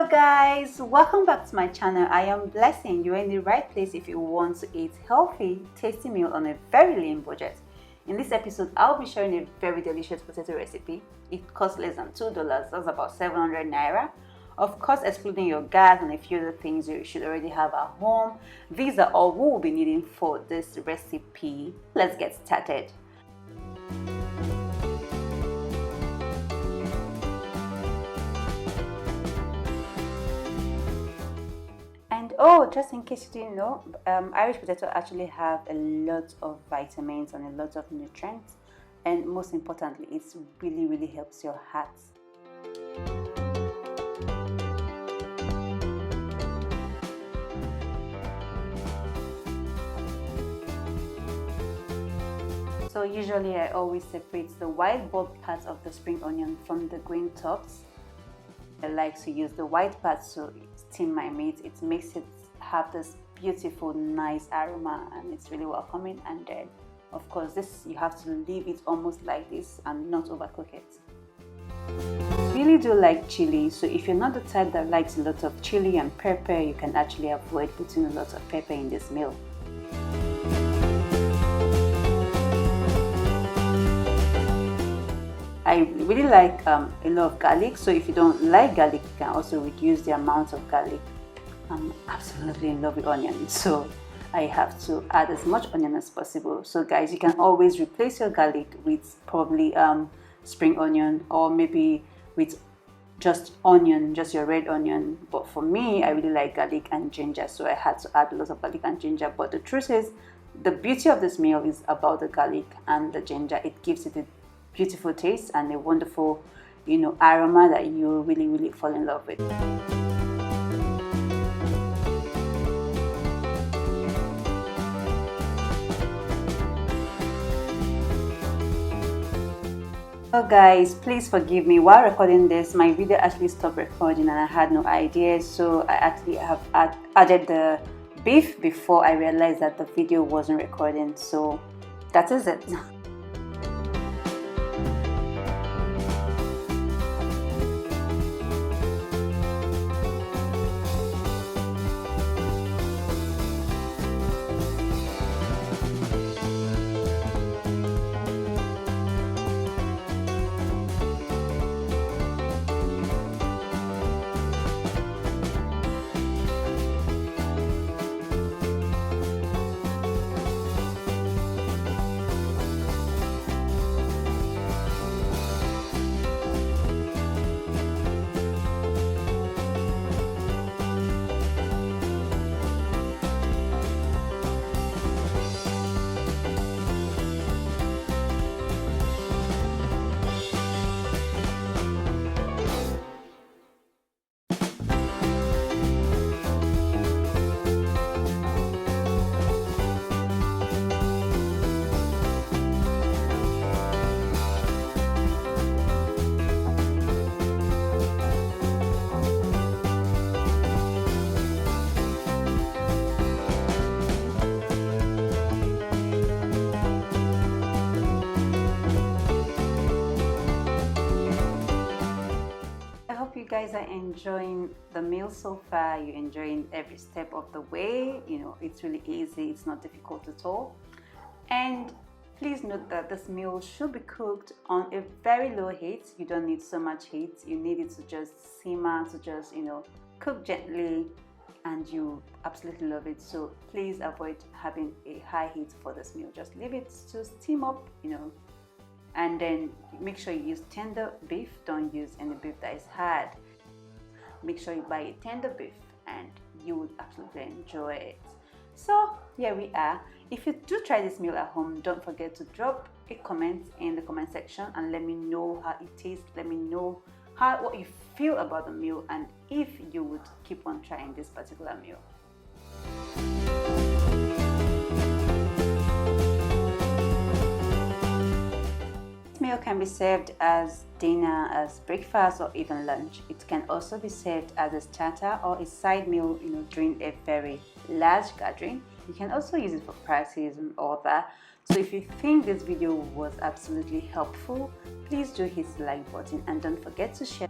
Hello guys, welcome back to my channel. I am Blessing. You're in the right place if you want to eat healthy, tasty meal on a very lean budget. In this episode, I'll be sharing a very delicious potato recipe. It costs less than $2, that's about 700 naira. Of course, excluding your gas and a few other things you should already have at home. These are all we will be needing for this recipe. Let's get started. And oh, just in case you didn't know, Irish potato actually have a lot of vitamins and a lot of nutrients, and most importantly, it really helps your heart. So usually I always separate the white bulb part of the spring onion from the green tops. I like to use the white part to steam my meat. It makes it have this beautiful, nice aroma, and it's really welcoming. And then, of course, this you have to leave it almost like this and not overcook it. I really do like chili, so if you're not the type that likes a lot of chili and pepper, you can actually avoid putting a lot of pepper in this meal. I really like a lot of garlic, so if you don't like garlic, you can also reduce the amount of garlic. I'm absolutely in love with onion, so I have to add as much onion as possible. So guys, you can always replace your garlic with probably spring onion, or maybe with just onion, just your red onion. But for me, I really like garlic and ginger, so I had to add a lot of garlic and ginger. But the truth is, the beauty of this meal is about the garlic and the ginger. It gives it a beautiful taste and a wonderful, aroma that you really fall in love with. So guys, please forgive me. While recording this, my video actually stopped recording and I had no idea, so I actually have added the beef before I realized that the video wasn't recording. So that is it. You guys are enjoying the meal so far. You're enjoying every step of the way. It's really easy, it's not difficult at all. And please note that this meal should be cooked on a very low heat. You don't need so much heat. You need it to just simmer, to just cook gently, and you absolutely love it. So please avoid having a high heat for this meal. Just leave it to steam up, and then make sure you use tender beef. Don't use any beef that is hard. Make sure you buy a tender beef and you would absolutely enjoy it. So here we are. If you do try this meal at home, don't forget to drop a comment in the comment section and let me know how it tastes. Let me know what you feel about the meal and if you would keep on trying this particular meal. Meal can be served as dinner, as breakfast, or even lunch. It can also be served as a starter or a side meal, during a very large gathering. You can also use it for parties and all that. So if you think this video was absolutely helpful, please do hit the like button and don't forget to share.